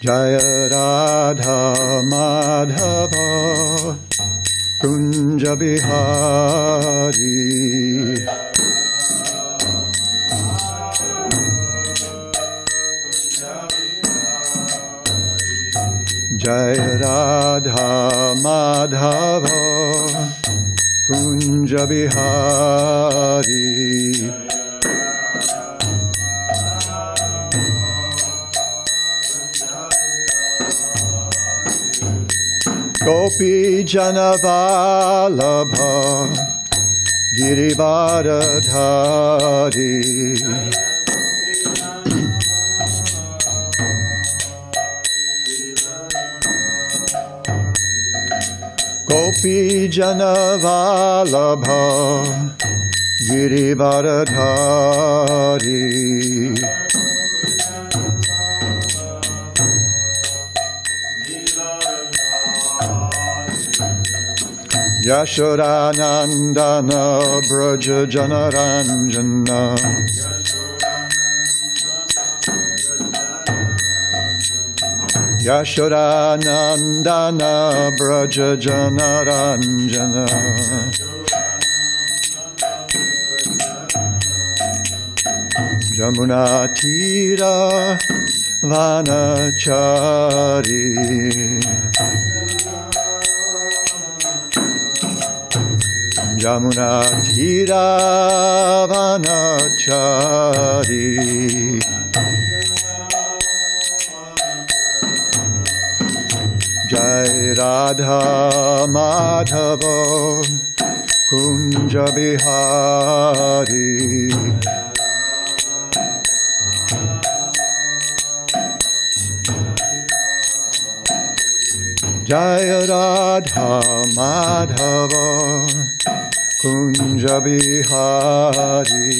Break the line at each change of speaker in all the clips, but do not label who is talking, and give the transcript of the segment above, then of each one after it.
Jaya Radha Madhava Kunja Bihari Jaya Radha Madhava Kunja Bihari Gopi Janavalabha Girivardhari Gopi Janavalabha Girivardhari Yashodanandana Braja Janaranjana Yashodanandana Braja Janaranjana Jamuna Tira Vanachari Jamuna Tira Vanachari Jai Radha Madhava Kunja Bihari Jai Radha Madhava Kunja Bihari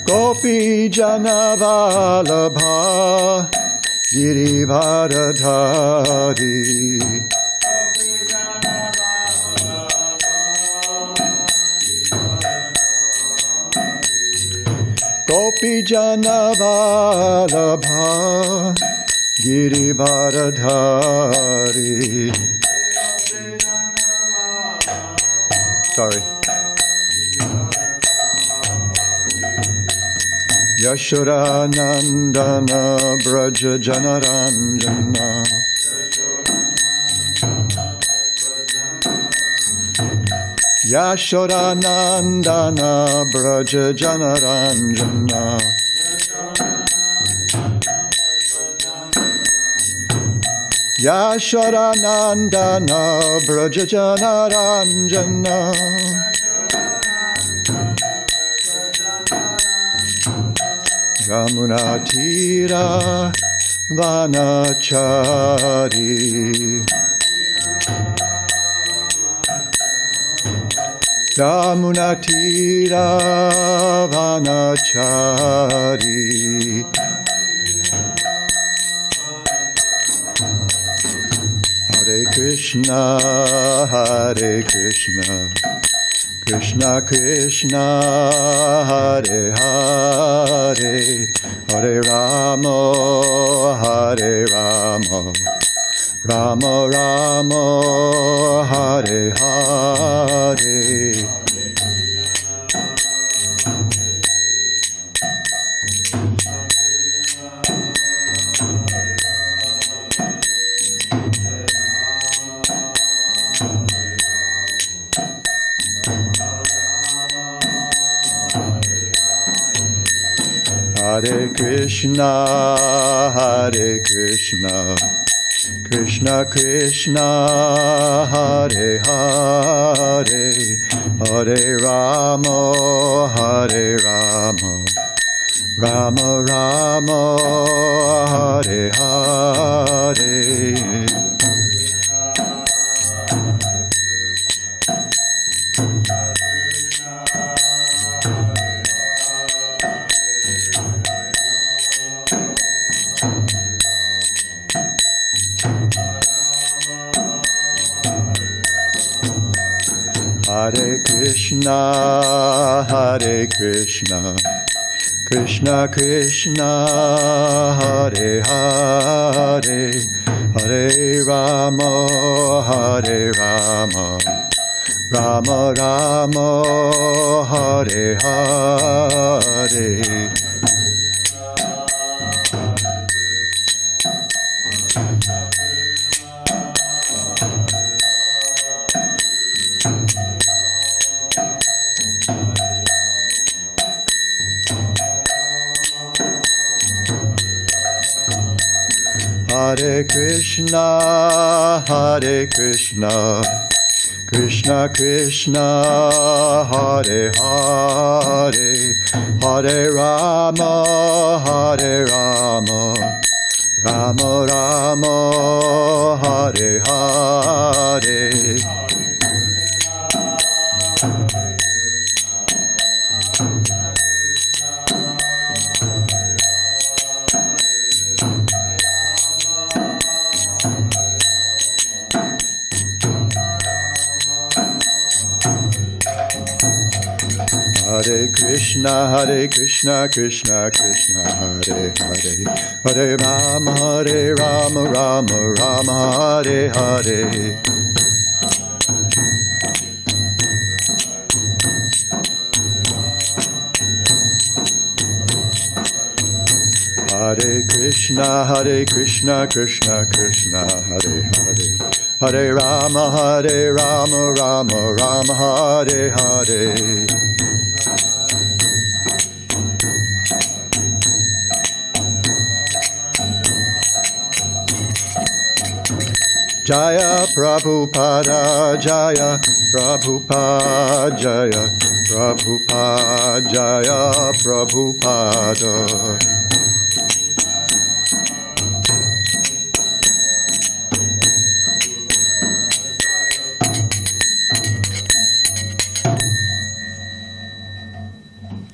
Gopi Janavalabha Girivardhari Gopi Janavalabha Girivardhari Sorry. Yashodanandana Braja Janaranjana Yashodanandana Braja Janaranjana Yashodanandana Braja Janaranjana Jamuna Tira Vanachari Jamuna Tira Vanachari Hare Krishna Hare Krishna Krishna Krishna Hare Hare Hare Rama Hare Rama Rama Rama Hare Hare Hare Krishna, Hare Krishna, Krishna Krishna, Hare Hare, Hare Rama, Hare Rama, Rama Rama, Hare Hare. Hare Krishna, Krishna Krishna, Hare Hare, Hare Rama, Rama Rama, Hare Hare. Hare Krishna, Krishna Krishna, Hare Hare, Hare Rama, Rama Rama, Hare Hare. Hare Krishna, Krishna Krishna, Hare Hare, Hare Rama, Rama Rama, Hare Hare. Hare Krishna, Krishna Krishna, Hare Hare, Hare Rama, Rama Rama, Hare Hare. Jaya Prabhupada, Jaya Prabhupada, Jaya Prabhupada, Jaya Prabhupada.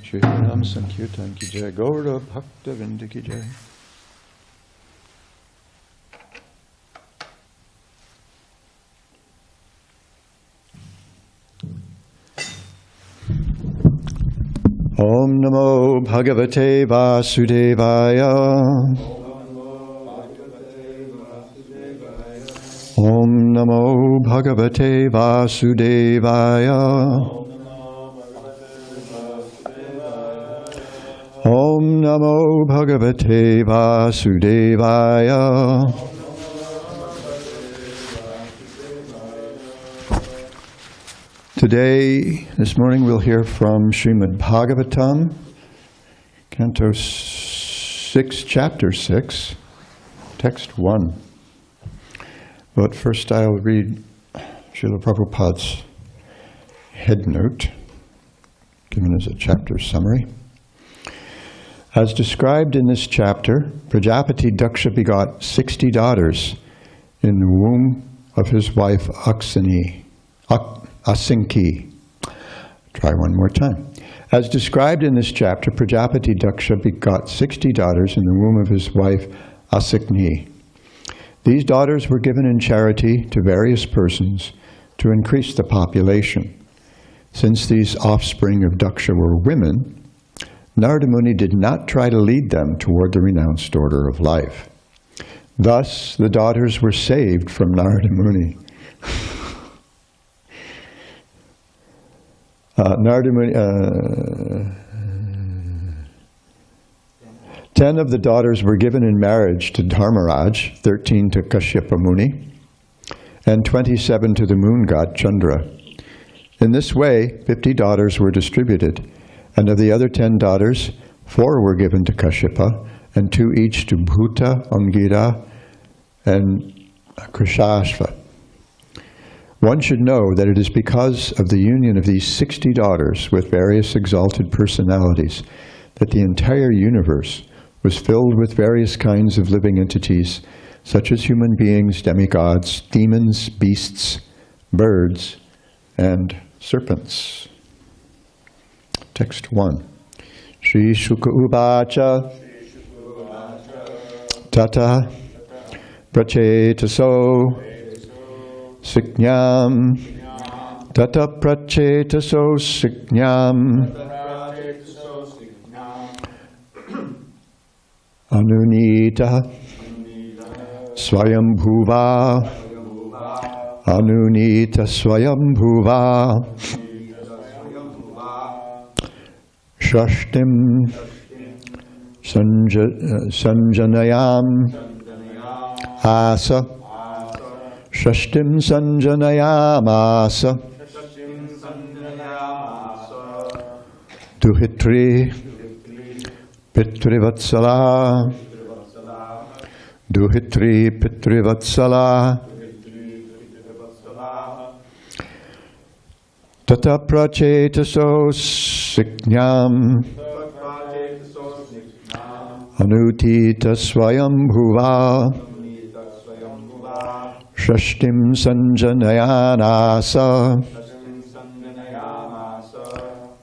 Shri Ram Sankirtan ki jai, Gaura Bhakta Vrinda ki jai. Om Namo Bhagavate Vasudevaya. Om Namo Bhagavate Vasudevaya. Om Namo Bhagavate Vasudevaya. Today, this morning, we'll hear from Srimad Bhagavatam, Canto 6, Chapter 6, Text 1. But first I'll read Srila Prabhupada's head note, given as a chapter summary. As described in this chapter, Prajapati Dakṣa begot 60 daughters in the womb of his wife Asinki. Try one more time. As described in this chapter, Prajapati Dakṣa begot 60 daughters in the womb of his wife Asikni. These daughters were given in charity to various persons to increase the population. Since these offspring of Dakṣa were women, Nārada Muni did not try to lead them toward the renounced order of life. Thus, the daughters were saved from Nārada Muni. Nārada Muni, 10 of the daughters were given in marriage to Dharmaraj, 13 to Kashyapa Muni, and 27 to the moon god Chandra. In this way, 50 daughters were distributed, and of the other 10 daughters, 4 were given to Kashyapa, and 2 each to Bhuta, Angira, and Krishashva. One should know that it is because of the union of these 60 daughters with various exalted personalities that the entire universe was filled with various kinds of living entities, such as human beings, demigods, demons, beasts, birds, and serpents. Text 1. Shri Shuka Uvacha Tata Prachetaso Siknyam Tata prachetaso siknyam Anunita Swayambhuva Anunita Swayambhuva Shashtim Sanjanayam Asa Shashtim Sanjanayam Asa Duhitri Pitrivatsala Duhitri Pitrivatsala Tata prachetaso siknyam Anutita swayambhuva Shashtim sanjanayanasa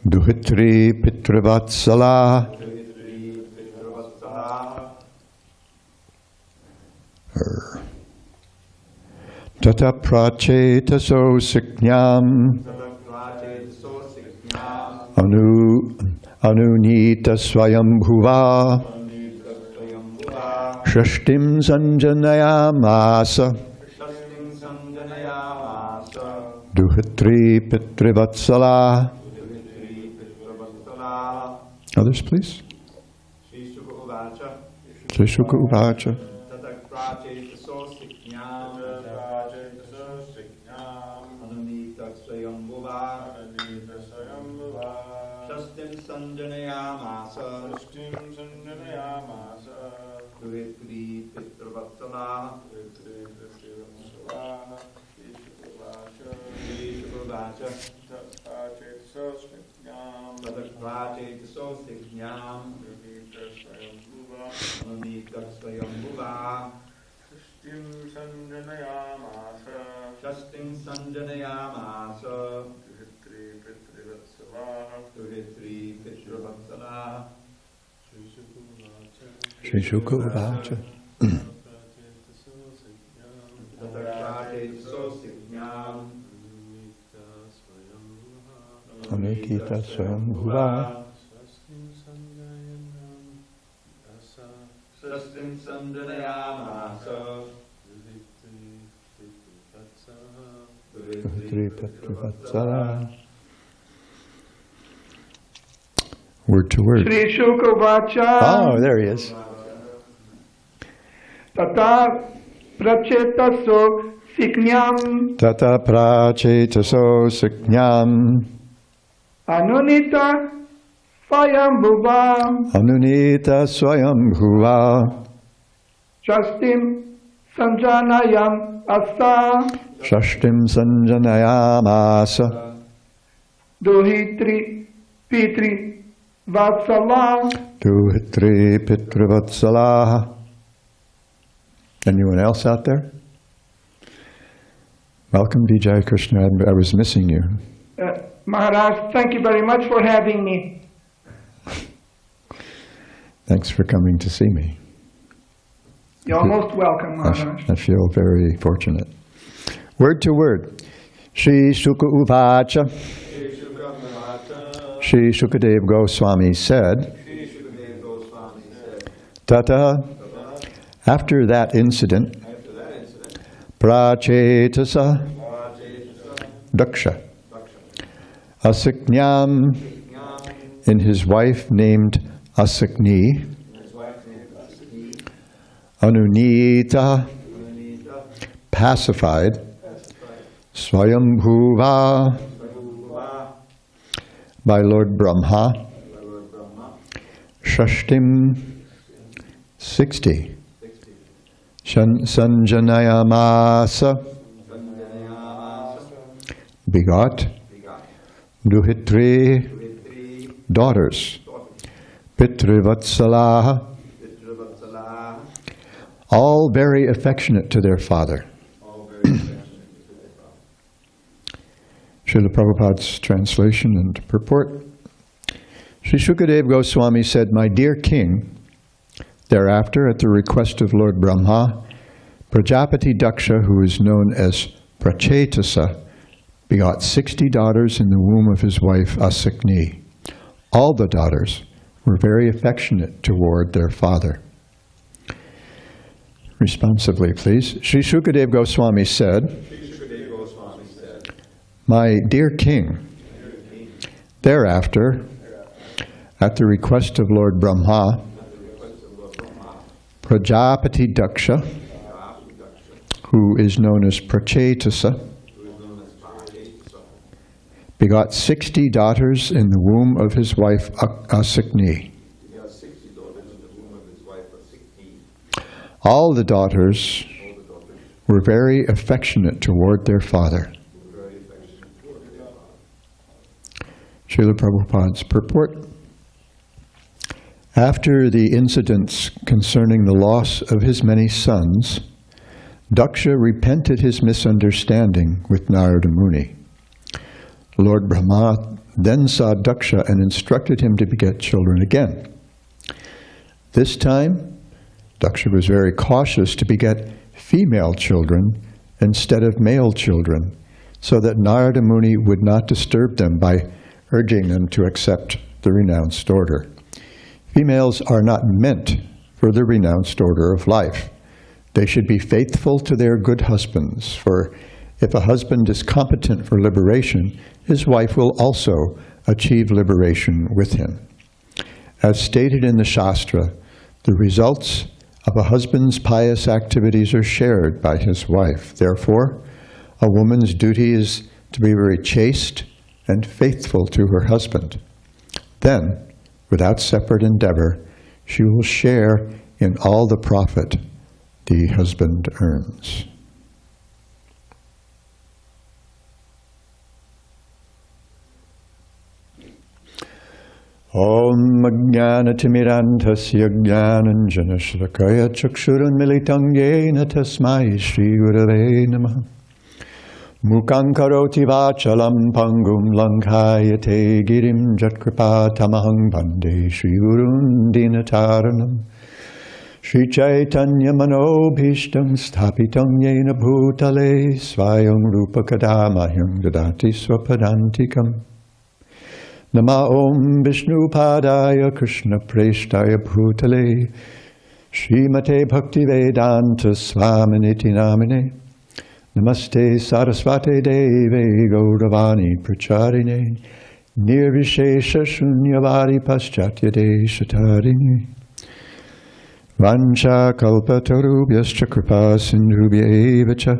Duhitri Pitrivatsala Tata prachetaso siknyam Anunita swayambhuva Shashtim sanjanayamasa Duhitri Pitrivatsala. Others, please. Sri Shuka Uvacha. Sri Shuka Uvacha. Anukita Swayambhuva Shastim Sanjanayamasa Duhitri Pitrivatsala. Word to word.
Sri Shuka Uvacha.
Oh, there he is.
Tata prachetaso siknyam
Tata prachetaso siknyam
Anunita swayambhuva
Anunita swayambhuva
Shastim sanjanayam asa
Shashtim sanjanayam asa
Duhitri Pitri Vatsala.
Duhitri Pitrivatsala. Anyone else out there? Welcome, Vijay Krishna. I was missing you.
Maharaj, thank you very much for having me.
Thanks for coming to see me.
You're most welcome, Maharaj.
I feel very fortunate. Word to word. Shri Shuka Uvacha. Shri Shukadev Goswami said, Tata, after that incident, Prachetasa Dakṣa, Asiknyam, in his wife named Asikni, Anunita, pacified, Swayambhuva, by Lord Brahmā, Shashtim, 60, Sanjanayamasa, begot, Duhitri, daughters, Pitrivatsala, all very affectionate to their father. Srila Prabhupada's translation and purport. Sri Shukadev Goswami said, "My dear king," thereafter, at the request of Lord Brahmā, Prajapati Dakṣa, who is known as Prachetasa, begot 60 daughters in the womb of his wife Asikni. All the daughters were very affectionate toward their father. Responsively, please. Sri Shukadev Goswami said, "My dear king, thereafter, at the request of Lord Brahmā, Prajapati Dakṣa, who is known as Prachetasa, begot 60 daughters in the womb of his wife Asikni. All the daughters were very affectionate toward their father." Srila Prabhupada's purport. After the incidents concerning the loss of his many sons, Dakṣa repented his misunderstanding with Nārada Muni. Lord Brahmā then saw Dakṣa and instructed him to beget children again. This time, Dakṣa was very cautious to beget female children instead of male children, so that Nārada Muni would not disturb them by urging them to accept the renounced order. Females are not meant for the renounced order of life. They should be faithful to their good husbands, for if a husband is competent for liberation, his wife will also achieve liberation with him. As stated in the Shastra, the results of a husband's pious activities are shared by his wife. Therefore, a woman's duty is to be very chaste and faithful to her husband. Then, without separate endeavor, she will share in all the profit the husband earns. Om Ajnanatimirandhasya Jnananjanashlakaya Chakshurunmilitam Yena Tasmai Shri Gurave Namaha. Mukhaṁ karoti vāchalam pangum lankayate girim jatkripa tamaham bande Shri Gurun dinataranam. Shri Chaitanya manobhishtam sthapitam yena bhutale svayam rupa kadamahyam dadati swapadantikam. Nama Om Vishnu Padaya Krishna Preshtaya Bhutale Srimate Bhakti Vedanta Swaminiti Namine Namaste Saraswate Deve Gauravani Pracharine Nirvishesha Shunyavadi Paschatya Deshatarine Vancha Kalpatarubhyascha Kripa Sindhubhya Evacha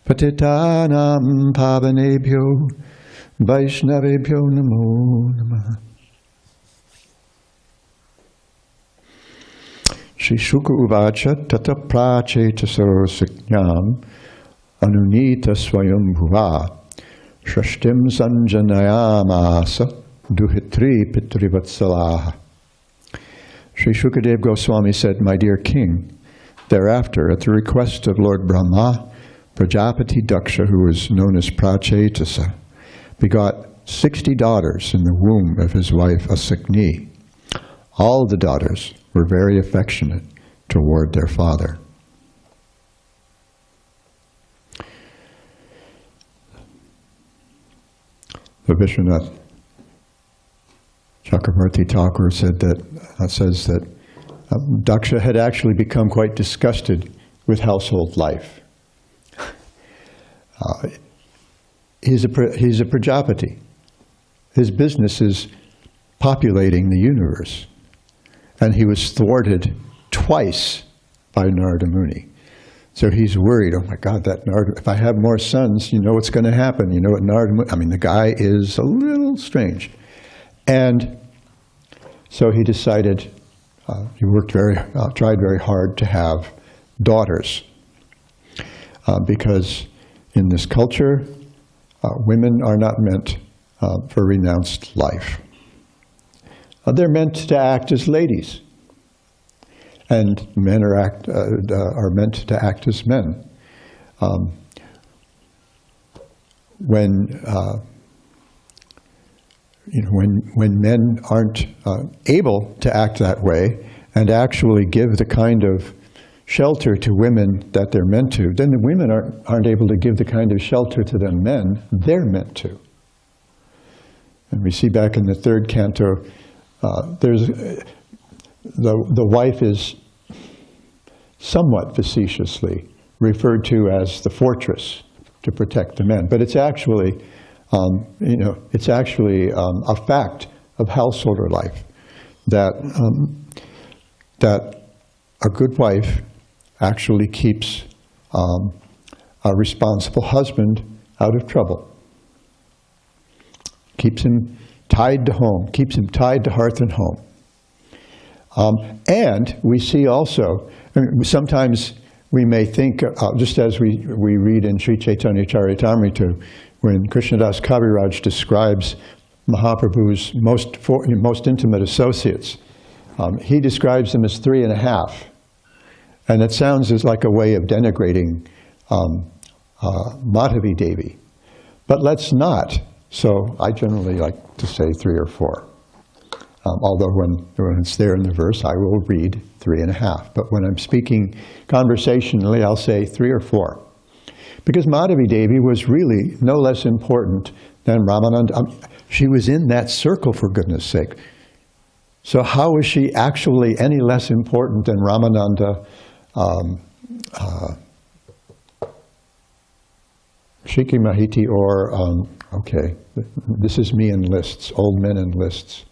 Patitanam Pavanebhyo Vaishnavebhyo Namo Namaha. Shri Shuka Uvacha Tata Prachetasa Siknyam Anunita Swayam Bhuva Shrashtim Sanjanayamasa Duhitri Pitrivatsalaha. Sri Shukadev Goswami said, "My dear king, thereafter, at the request of Lord Brahmā, Prajapati Dakṣa, who was known as Prachetasa, begot 60 daughters in the womb of his wife Asikni. All the daughters were very affectionate toward their father." The Vishwanath Chakravarti Thakur said that, says that Dakṣa had actually become quite disgusted with household life. He's a Prajapati. His business is populating the universe. And he was thwarted twice by Nārada Muni. So he's worried, oh my God, that Nārada, if I have more sons, you know what's going to happen. You know what Nārada Muni, I mean, the guy is a little strange. And so he decided, he tried very hard to have daughters. Because in this culture, women are not meant for renounced life. They're meant to act as ladies, and men are meant to act as men. When men aren't able to act that way and actually give the kind of shelter to women that they're meant to, then the women aren't able to give the kind of shelter to the men they're meant to. And we see back in the third canto, the wife is somewhat facetiously referred to as the fortress to protect the men, but it's actually, it's actually a fact of householder life that a good wife actually keeps a responsible husband out of trouble. Keeps him tied to home, keeps him tied to hearth and home. And we see also, sometimes we may think, just as we read in Sri Chaitanya Charitamrita, when Krishnadas Kaviraj describes Mahaprabhu's most intimate associates, he describes them as 3.5. And it sounds as like a way of denigrating Madhavi Devi. But let's not. So I generally like to say 3 or 4. Although when it's there in the verse, I will read 3.5. But when I'm speaking conversationally, I'll say 3 or 4. Because Madhavi Devi was really no less important than Ramananda. She was in that circle, for goodness sake. So how is she actually any less important than Ramananda, Shiki Mahiti, or, okay, this is me in lists, old men in lists.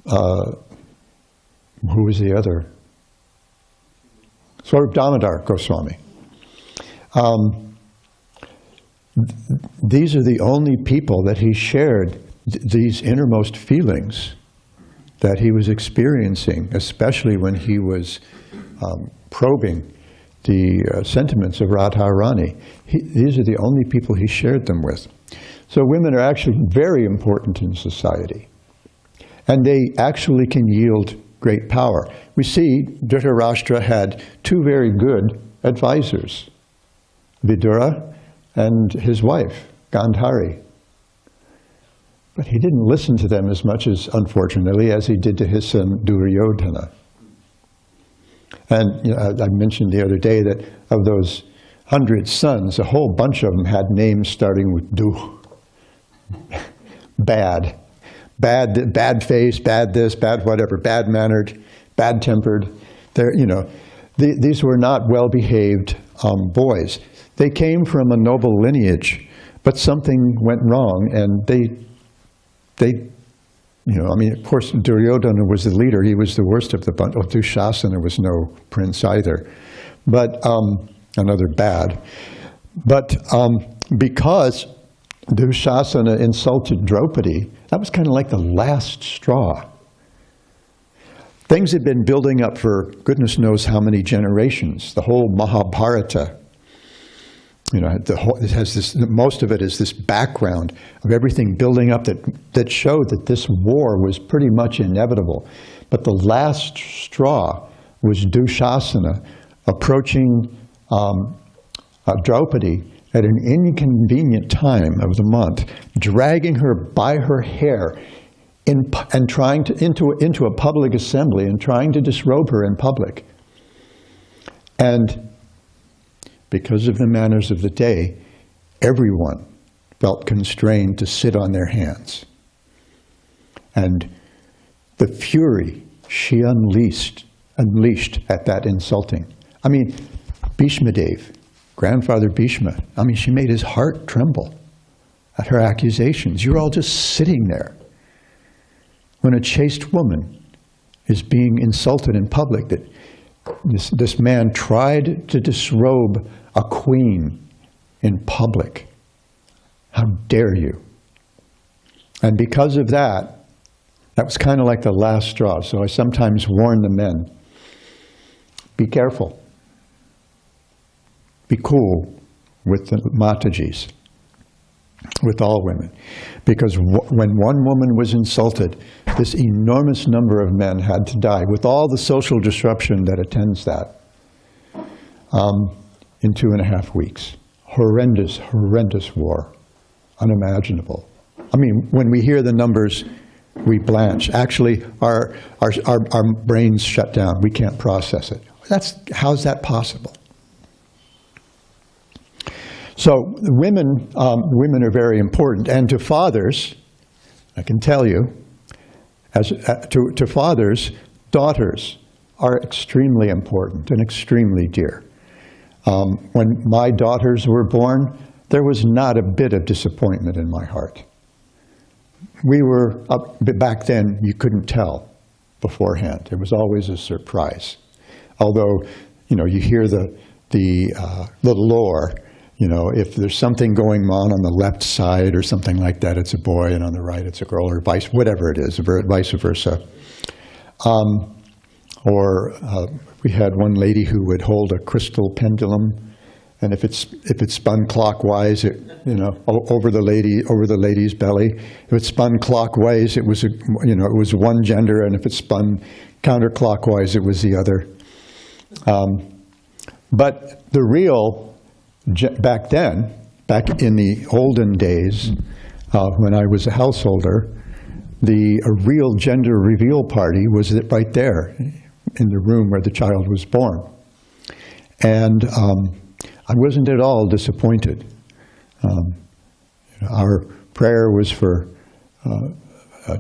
Who was the other? Swarup Damodar Goswami. These are the only people that he shared these innermost feelings that he was experiencing, especially when he was probing the sentiments of Radharani. These are the only people he shared them with. So women are actually very important in society. And they actually can yield great power. We see Dhritarashtra had 2 very good advisors, Vidura and his wife, Gandhari. But he didn't listen to them as much as, unfortunately, as he did to his son Duryodhana. And I mentioned the other day that of those 100 sons, a whole bunch of them had names starting with Du. Bad. Bad face, bad this, bad whatever, bad-mannered, bad-tempered. These were not well-behaved boys. They came from a noble lineage, but something went wrong, and of course, Duryodhana was the leader. He was the worst of the bunch. Oh, Dushasana was no prince either, but another bad. But because Dushasana insulted Draupadi, that was kind of like the last straw. Things had been building up for goodness knows how many generations. The whole Mahabharata, it has this. Most of it is this background of everything building up that showed that this war was pretty much inevitable. But the last straw was Dushasana approaching Draupadi at an inconvenient time of the month, dragging her by her hair and trying to into a public assembly and trying to disrobe her in public. And because of the manners of the day, everyone felt constrained to sit on their hands. And the fury she unleashed at that insulting. I mean, Bhishma Dev, grandfather Bhishma, she made his heart tremble at her accusations. You're all just sitting there. When a chaste woman is being insulted in public, that this man tried to disrobe a queen in public. How dare you? And because of that, that was kind of like the last straw. So I sometimes warn the men, be careful. Be cool with the Matajis, with all women. Because when one woman was insulted, this enormous number of men had to die, with all the social disruption that attends that, in 2.5 weeks. Horrendous, horrendous war. Unimaginable. When we hear the numbers, we blanch. Actually, our brains shut down. We can't process it. how's that possible? So women are very important, and to fathers, I can tell you, to fathers, daughters are extremely important and extremely dear. When my daughters were born, there was not a bit of disappointment in my heart. We were back then, you couldn't tell beforehand. It was always a surprise. Although, you hear the lore. If there's something going on the left side or something like that, it's a boy, and on the right it's a girl, or whatever it is, vice versa. We had one lady who would hold a crystal pendulum, and if it spun clockwise, over the lady's belly. If it spun clockwise, it was one gender, and if it spun counterclockwise, it was the other. But the real back in the olden days, when I was a householder, a real gender reveal party was right there in the room where the child was born. And I wasn't at all disappointed. Our prayer was for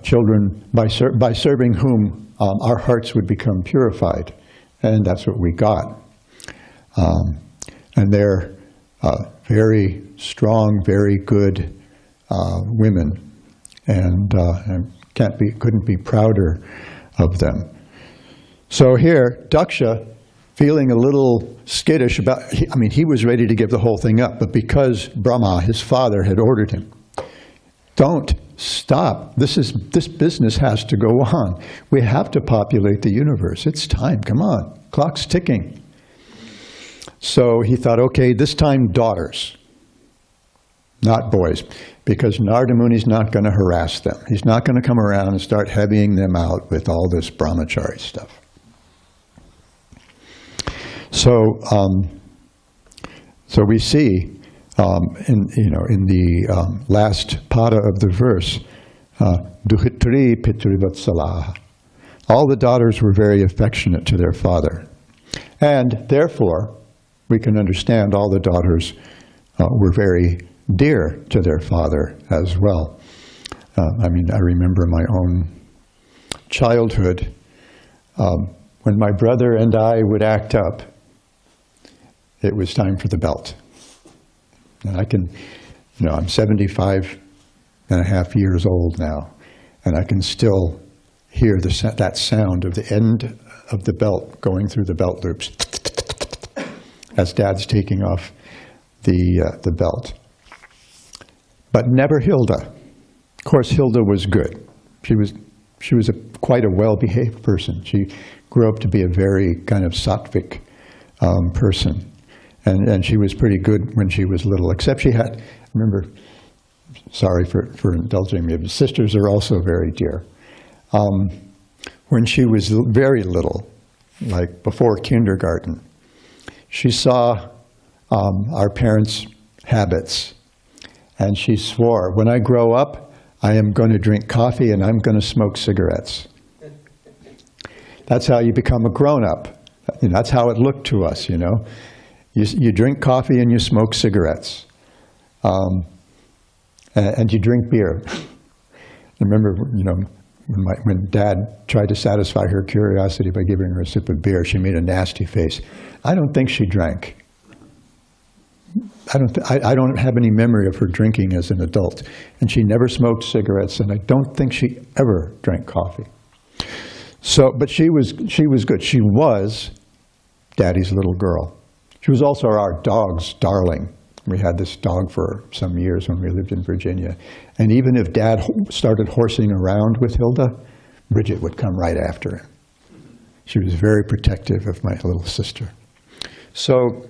children by serving whom our hearts would become purified. And that's what we got. And they're very strong, very good women, and couldn't be prouder of them. So here, Dakṣa, feeling a little skittish about, he was ready to give the whole thing up, but because Brahmā, his father, had ordered him, don't stop. This business has to go on. We have to populate the universe. It's time. Come on. Clock's ticking. So he thought, okay, this time daughters, not boys, because Nārada Muni's not going to harass them. He's not going to come around and start heavying them out with all this brahmachari stuff. So we see in the last pada of the verse, duhitri pitrivatsalah. All the daughters were very affectionate to their father, and therefore we can understand all the daughters were very dear to their father as well. I remember my own childhood when my brother and I would act up. It was time for the belt. And I'm 75 and a half years old now, and I can still hear that sound of the end of the belt going through the belt loops as Dad's taking off the belt. But never Hilda. Of course, Hilda was good. She was quite a well-behaved person. She grew up to be a very kind of sattvic person. And she was pretty good when she was little, except she had, sorry for indulging me, but sisters are also very dear. When she was very little, like before kindergarten, she saw our parents' habits, and she swore, when I grow up, I am going to drink coffee and I'm going to smoke cigarettes. That's how you become a grown-up. That's how it looked to us, You drink coffee and you smoke cigarettes. And you drink beer. I remember, when Dad tried to satisfy her curiosity by giving her a sip of beer, she made a nasty face. I don't think she drank. I don't have any memory of her drinking as an adult. And she never smoked cigarettes, and I don't think she ever drank coffee. But she was good. She was Daddy's little girl. She was also our dog's darling. We had this dog for some years when we lived in Virginia. And even if Dad started horsing around with Hilda, Bridget would come right after him. She was very protective of my little sister. So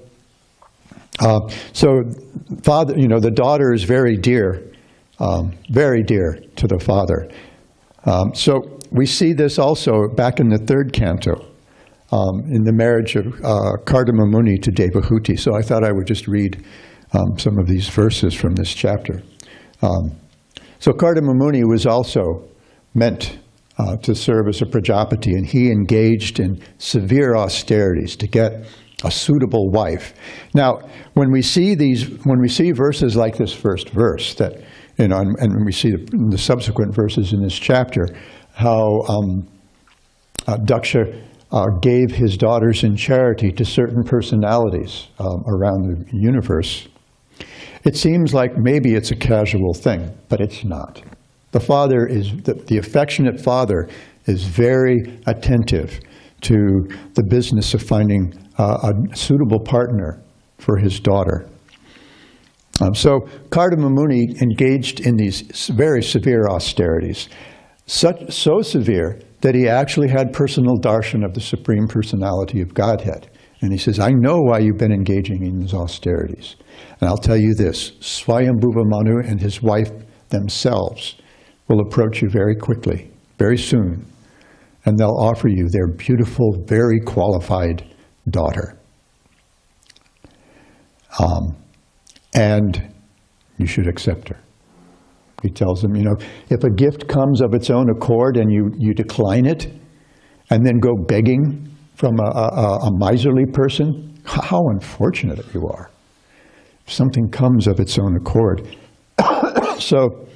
father, the daughter is very dear to the father. So we see this also back in the third canto, in the marriage of Nārada Muni to Devahuti. So I thought I would just read some of these verses from this chapter. So Nārada Muni was also meant to serve as a Prajapati, and he engaged in severe austerities to get a suitable wife. Now, when we see verses like this first verse, that and we see the subsequent verses in this chapter, how Dakṣa gave his daughters in charity to certain personalities around the universe, it seems like maybe it's a casual thing, but it's not. The father the affectionate father is very attentive to the business of finding a suitable partner for his daughter. So Nārada Muni engaged in these very severe austerities, so severe that he actually had personal darshan of the Supreme Personality of Godhead. And he says, I know why you've been engaging in these austerities. And I'll tell you this, Swayambhuva Manu and his wife themselves will approach you very quickly, very soon, and they'll offer you their beautiful, very qualified daughter. And you should accept her. He tells them, if a gift comes of its own accord and you decline it, and then go begging from a miserly person, how unfortunate you are. If something comes of its own accord. So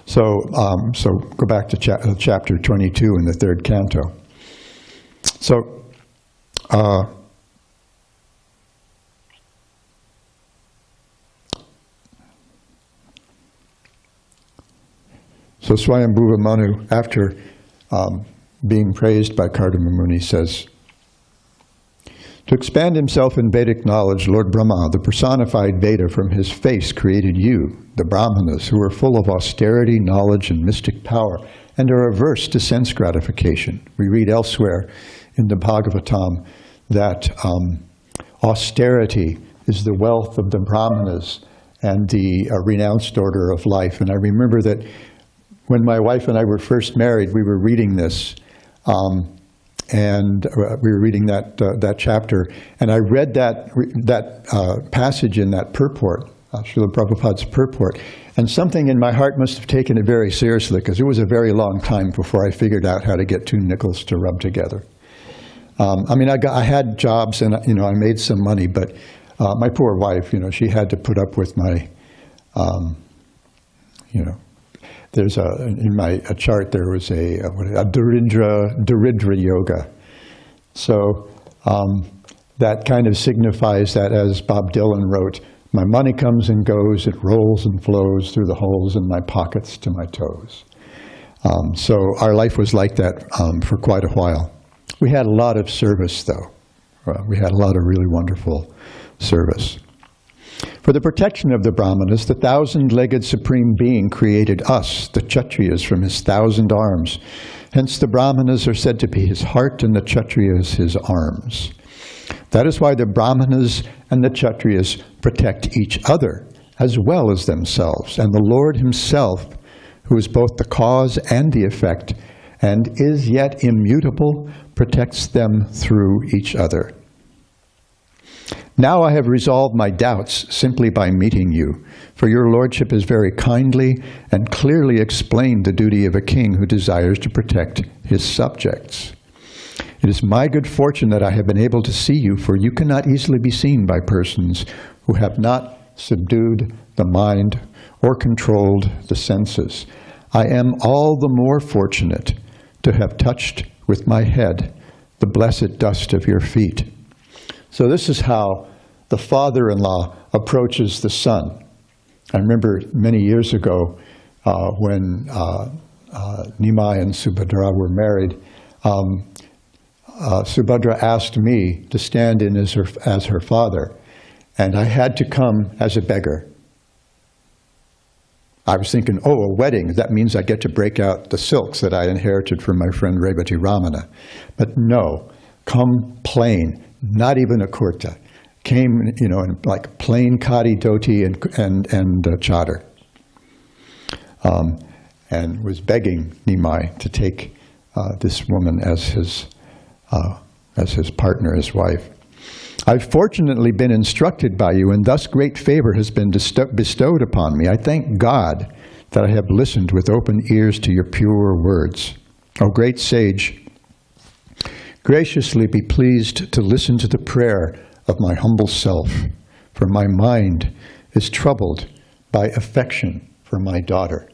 go back to chapter 22 in the third canto. So Swayambhuva Manu, after being praised by Nārada Muni, says, to expand himself in Vedic knowledge, Lord Brahmā, the personified Veda, from his face created you, the Brahmanas, who are full of austerity, knowledge, and mystic power, and are averse to sense gratification. We read elsewhere in the Bhagavatam that austerity is the wealth of the Brahmanas and the renounced order of life. And I remember that when my wife and I were first married, we were reading this, and we were reading that chapter, and I read that passage in that purport, Srila Prabhupada's purport, and something in my heart must have taken it very seriously, because it was a very long time before I figured out how to get two nickels to rub together. I had jobs, and I made some money, but my poor wife, she had to put up with my, there's in my chart there was a Daridra yoga. So that kind of signifies that, as Bob Dylan wrote, my money comes and goes, it rolls and flows through the holes in my pockets to my toes. So our life was like that for quite a while. We had a lot of service, though. We had a lot of really wonderful service. For the protection of the Brahmanas, the thousand-legged Supreme Being created us, the Kshatriyas, from his 1,000 arms. Hence the Brahmanas are said to be his heart and the Kshatriyas his arms. That is why the Brahmanas and the Kshatriyas protect each other as well as themselves. And the Lord himself, who is both the cause and the effect, and is yet immutable, protects them through each other. Now I have resolved my doubts simply by meeting you, for your lordship has very kindly and clearly explained the duty of a king who desires to protect his subjects. It is my good fortune that I have been able to see you, for you cannot easily be seen by persons who have not subdued the mind or controlled the senses. I am all the more fortunate to have touched with my head the blessed dust of your feet. So this is how the father-in-law approaches the son. I remember many years ago when Nimai and Subhadra were married, Subhadra asked me to stand in as her father, and I had to come as a beggar. I was thinking, oh, a wedding, that means I get to break out the silks that I inherited from my friend Revati Ramana. But no, come plain, not even a kurta. Came, in like plain khadi dhoti and chadar. And was begging Nimai to take this woman as his partner, his wife. I've fortunately been instructed by you, and thus great favor has been bestowed upon me. I thank God that I have listened with open ears to your pure words. O great sage, graciously be pleased to listen to the prayer of my humble self, for my mind is troubled by affection for my daughter.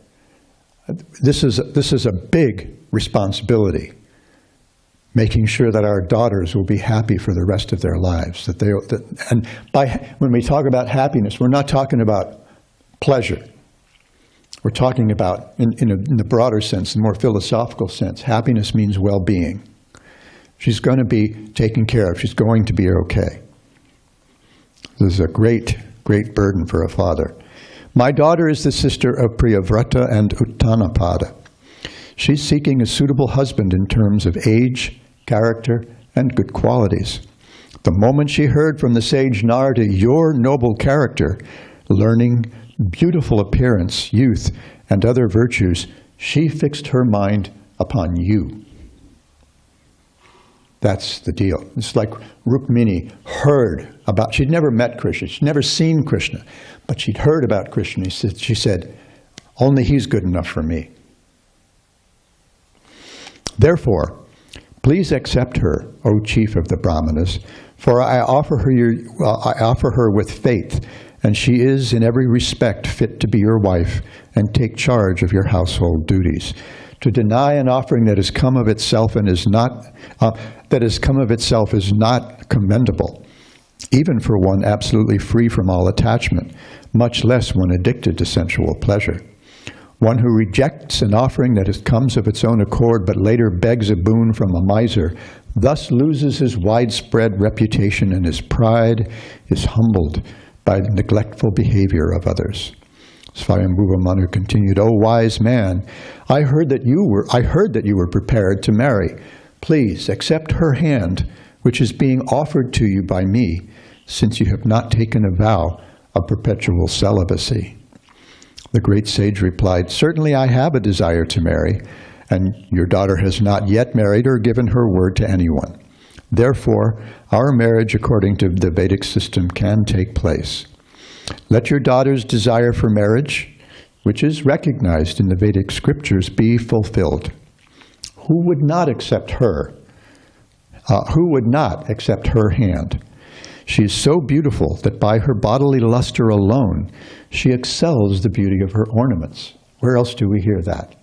This is a big responsibility, making sure that our daughters will be happy for the rest of their lives. When we talk about happiness, we're not talking about pleasure. We're talking about, in the broader sense, the more philosophical sense, happiness means well-being. She's going to be taken care of. She's going to be okay. This is a great, great burden for a father. My daughter is the sister of Priyavrata and Uttanapada. She's seeking a suitable husband in terms of age, character, and good qualities. The moment she heard from the sage Nārada your noble character, learning, beautiful appearance, youth, and other virtues, she fixed her mind upon you. That's the deal. It's like Rukmini heard about, she'd never met Krishna, she'd never seen Krishna, but she'd heard about Krishna. She said, only he's good enough for me. Therefore, please accept her, O chief of the Brahmanas, for I offer her with faith, and she is in every respect fit to be your wife and take charge of your household duties. To deny an offering that has come of itself and is not commendable, even for one absolutely free from all attachment, much less one addicted to sensual pleasure. One who rejects an offering that comes of its own accord but later begs a boon from a miser, thus loses his widespread reputation, and his pride is humbled by the neglectful behavior of others. Swayambhuva Manu continued, O wise man, I heard that you were prepared to marry. Please accept her hand, which is being offered to you by me, since you have not taken a vow of perpetual celibacy. The great sage replied, certainly I have a desire to marry, and your daughter has not yet married or given her word to anyone. Therefore, our marriage according to the Vedic system can take place. Let your daughter's desire for marriage, which is recognized in the Vedic scriptures, be fulfilled. Who would not accept her? Who would not accept her hand? She is so beautiful that by her bodily luster alone, she excels the beauty of her ornaments. Where else do we hear that?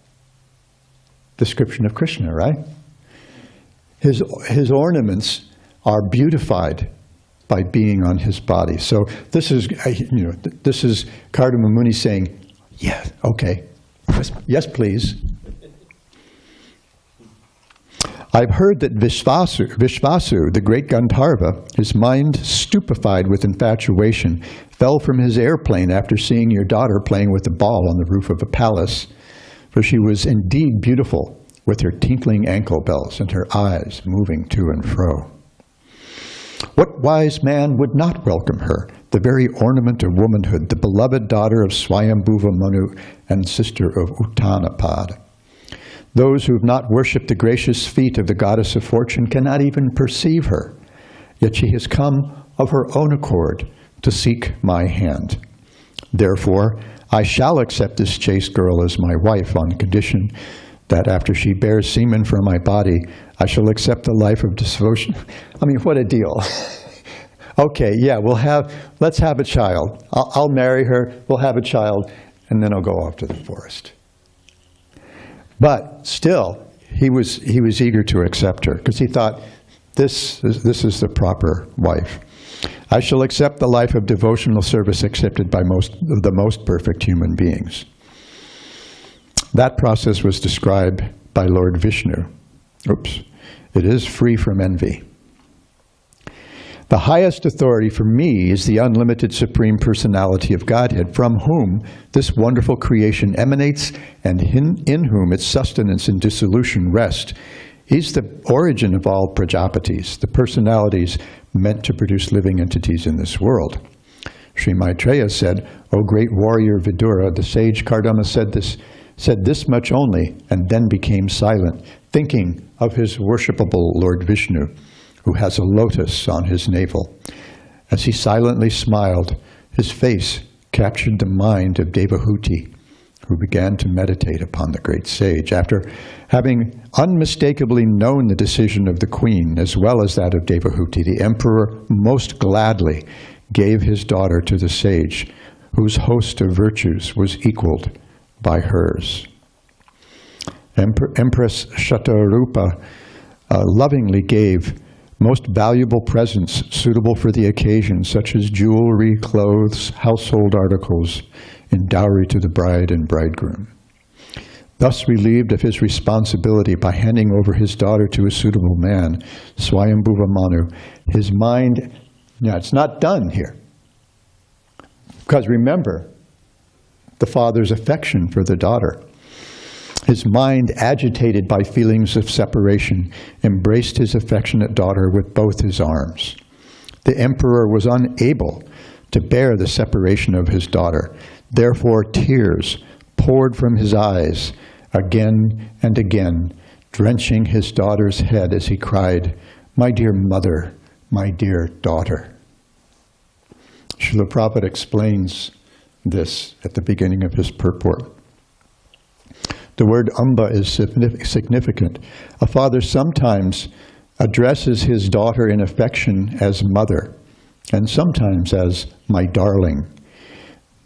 Description of Krishna, right? His ornaments are beautified by being on his body. So this is, this is Nārada Muni saying, yeah, okay, yes, please. I've heard that Vishvasu, the great Gandharva, his mind stupefied with infatuation, fell from his airplane after seeing your daughter playing with a ball on the roof of a palace, for she was indeed beautiful, with her tinkling ankle bells and her eyes moving to and fro. What wise man would not welcome her, the very ornament of womanhood, the beloved daughter of Swayambhuva Manu and sister of Uttanapada? Those who have not worshipped the gracious feet of the goddess of fortune cannot even perceive her, yet she has come of her own accord to seek my hand. Therefore, I shall accept this chaste girl as my wife on condition that after she bears semen from my body, I shall accept the life of devotion. I mean, what a deal. Okay, yeah, let's have a child. I'll marry her, we'll have a child, and then I'll go off to the forest. But still, he was eager to accept her, because he thought, this is the proper wife. I shall accept the life of devotional service accepted by the most perfect human beings. That process was described by Lord Vishnu. It is free from envy. The highest authority for me is the unlimited Supreme Personality of Godhead, from whom this wonderful creation emanates and in whom its sustenance and dissolution rest. He's the origin of all Prajapatis, the personalities meant to produce living entities in this world. Sri Maitreya said, O great warrior Vidura, the sage Kardama said this much only, and then became silent, thinking of his worshipable Lord Vishnu, who has a lotus on his navel. As he silently smiled, his face captured the mind of Devahuti, who began to meditate upon the great sage. After having unmistakably known the decision of the queen as well as that of Devahuti, the emperor most gladly gave his daughter to the sage, whose host of virtues was equaled by hers. Empress Shatarupa lovingly gave most valuable presents suitable for the occasion, such as jewelry, clothes, household articles, in dowry to the bride and bridegroom. Thus relieved of his responsibility by handing over his daughter to a suitable man, Swayambhuva Manu, his mind, now it's not done here. Because remember, the father's affection for the daughter. His mind, agitated by feelings of separation, embraced his affectionate daughter with both his arms. The emperor was unable to bear the separation of his daughter. Therefore, tears poured from his eyes again and again, drenching his daughter's head as he cried, "My dear mother, my dear daughter." Srila Prabhupada explains this at the beginning of his purport. The word amba is significant. A father sometimes addresses his daughter in affection as mother, and sometimes as my darling.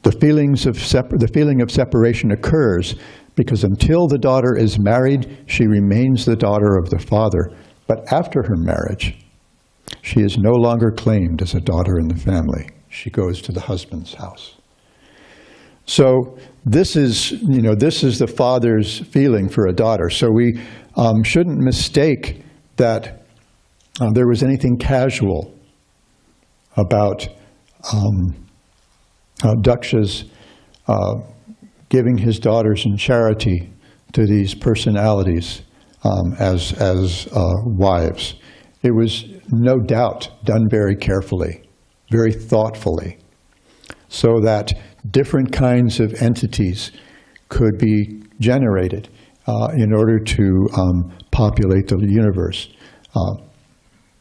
The feeling of separation occurs because until the daughter is married, she remains the daughter of the father. But after her marriage, she is no longer claimed as a daughter in the family. She goes to the husband's house. So this is the father's feeling for a daughter. So we shouldn't mistake that there was anything casual about Dakṣa's giving his daughters in charity to these personalities as wives. It was no doubt done very carefully, very thoughtfully, so that different kinds of entities could be generated in order to populate the universe,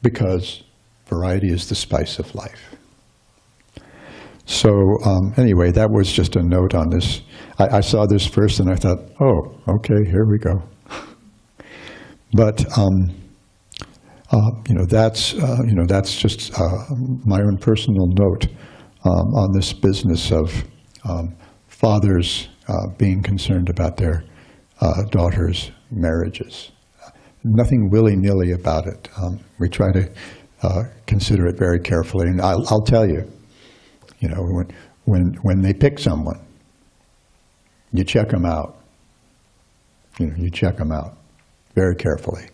because variety is the spice of life. So anyway, that was just a note on this. I saw this first and I thought, oh, okay, here we go. But that's just my own personal note on this business of fathers being concerned about their daughters' marriages. Nothing willy-nilly about it. We try to consider it very carefully, and I'll tell you, when they pick someone, you check them out. You check them out very carefully,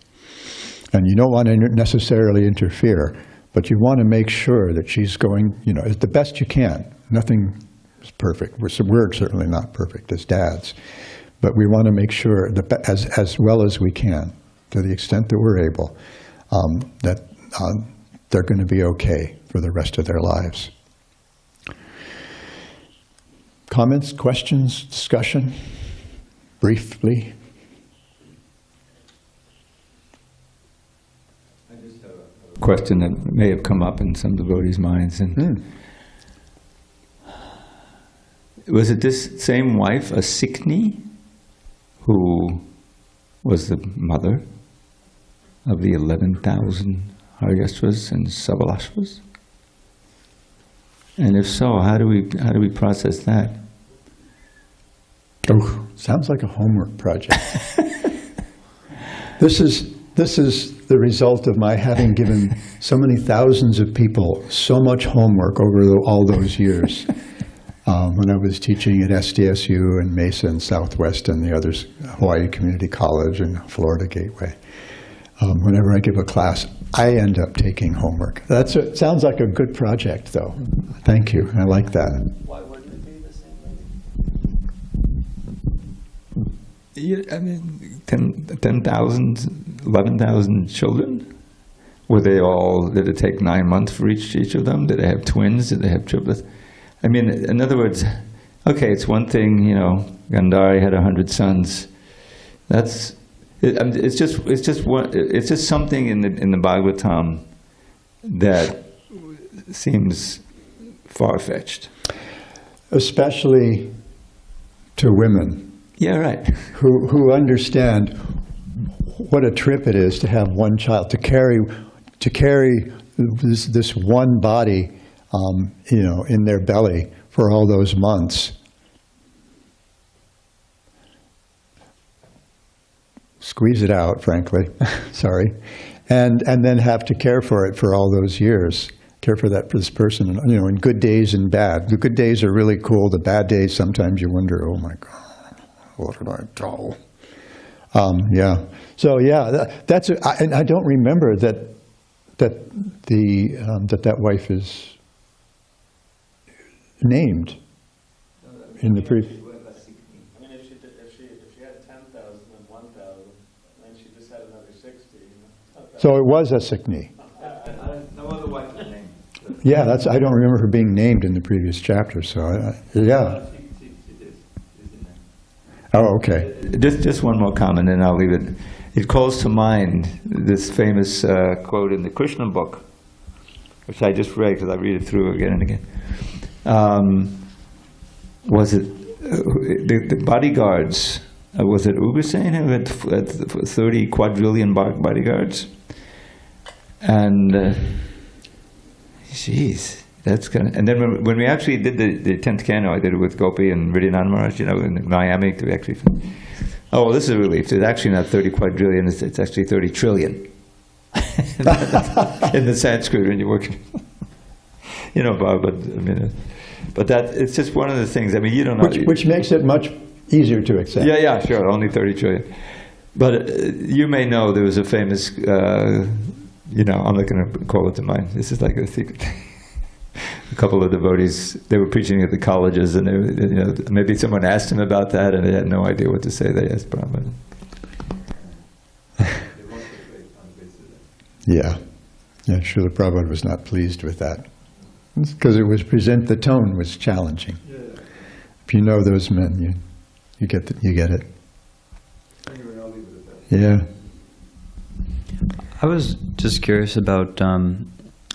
and you don't want to necessarily interfere, but you want to make sure that she's going, the best you can. Nothing is perfect. We're certainly not perfect as dads, but we want to make sure that as well as we can, to the extent that we're able, that they're going to be okay for the rest of their lives. Comments, questions, discussion, briefly?
I just have a question that may have come up in some devotees' minds. And was it this same wife, a Sikni, who was the mother of the 11,000 Haryashvas and Sabalashvas? And if so, how do we process that?
Oh, sounds like a homework project. This is the result of my having given so many thousands of people so much homework over all those years. When I was teaching at SDSU and Mesa and Southwest and the others, Hawaii Community College and Florida Gateway. Whenever I give a class, I end up taking homework. It sounds like a good project, though. Thank you. I like that.
Why wouldn't it be the same way? Yeah, I mean, 10,000, 11,000 children? Did it take 9 months for each of them? Did they have twins? Did they have triplets? I mean, in other words, okay, it's one thing, Gandhari had 100 sons. It's just something in the Bhagavatam that seems far-fetched.
Especially to women
Yeah, right.
who understand what a trip it is to have one child, to carry this one body, in their belly for all those months. Squeeze it out, frankly, sorry, and then have to care for it for all those years. Care for this person, in good days and bad. The good days are really cool. The bad days, sometimes you wonder, oh my God, what did I do? Yeah. So yeah, and I don't remember that wife is named in the previous.
I mean, if she had 10,000 and 1,000, then she just had another 60.
So it was a Sikni.
No other wife is named.
Yeah, I don't remember her being named in the previous chapter. So yeah. Oh, okay.
Just one more comment, and I'll leave it. It calls to mind this famous quote in the Krishna book, which I just read because I read it through again and again. Was it the bodyguards? Was it Ugrasen who had 30 quadrillion bodyguards? And geez, that's kind of. And then when we actually did the 10th canto, I did it with Gopi and Vidyananda Maharaj, in Miami. We actually. Oh, well, this is a relief. It's actually not 30 quadrillion. It's actually 30 trillion. In the Sanskrit, when you're working. Bob, but that it's just one of the things. I mean, you don't know.
Which makes it much easier to accept.
Yeah, sure. Only 30 trillion. But you may know there was a famous. I'm not going to call it to mind. This is like a secret. A couple of devotees, they were preaching at the colleges, and maybe someone asked him about that, and they had no idea what to say. They asked Brahmā. Yeah, Srila Prabhupada was not pleased with that because the tone was challenging. Yeah. If you know those men, you get it.
Anyway, I'll leave it at that.
Yeah.
I was just curious about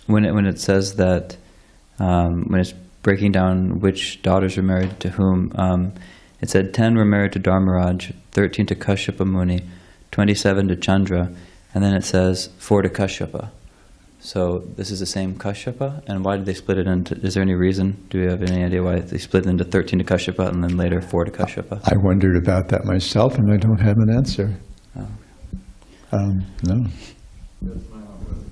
when it says that when it's breaking down which daughters were married to whom. It said 10 were married to Dharmaraj, 13 to Kashyapa Muni, 27 to Chandra, and then it says 4 to Kashyapa. So this is the same Kashyapa, and why did they split it into? Is there any reason? Do you have any idea why they split it into 13 to Kashyapa and then later 4 to Kashyapa?
I wondered about that myself, and I don't have an answer.
Oh.
No.
That's my own brother.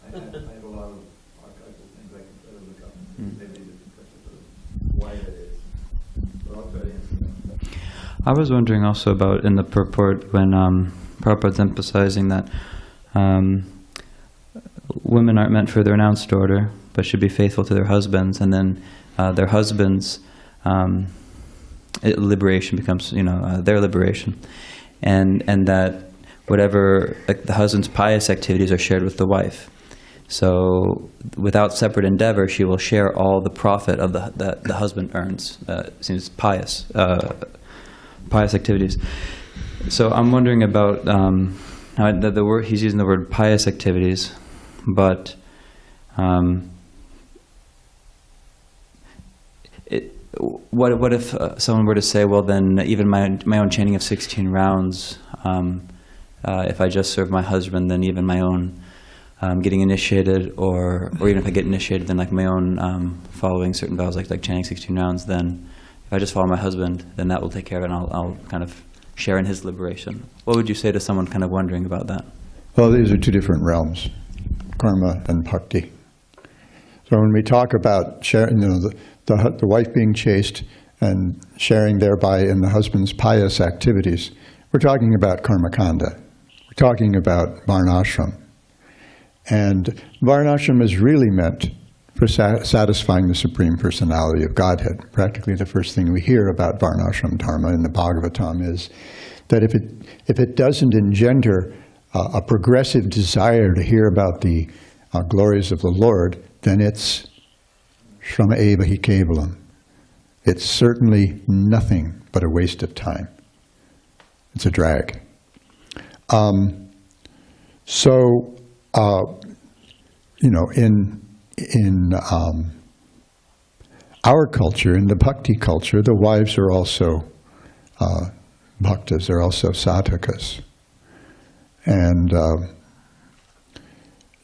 I have a lot of archival things I can try to look up and maybe different questions of why that is. But I'll try to answer that.
I was wondering also about in the purport when Prabhupada's emphasizing that women aren't meant for the renounced order, but should be faithful to their husbands, and then their husbands' liberation becomes, their liberation, and that whatever, like the husband's pious activities are shared with the wife. So without separate endeavor, she will share all the profit of that the husband earns. Seems pious activities. So I'm wondering about the word he's using the word pious activities, but what if someone were to say, well, then even my own chanting of 16 rounds. If I just serve my husband, then even my own getting initiated, or even if I get initiated, then like my own following certain vows, like chanting 16 rounds, then if I just follow my husband, then that will take care of it, and I'll kind of share in his liberation. What would you say to someone kind of wondering about that?
Well, these are two different realms, karma and bhakti. So when we talk about sharing, the wife being chaste and sharing thereby in the husband's pious activities, we're talking about karma kanda. We're talking about varnashram. And varnashram is really meant for satisfying the Supreme Personality of Godhead. Practically the first thing we hear about varnashram dharma in the Bhagavatam is that if it doesn't engender a progressive desire to hear about the glories of the Lord, then it's shrama eva hi kevalam. It's certainly nothing but a waste of time. It's a drag. our culture, in the Bhakti culture, the wives are also bhaktas, they're also sadhakas. And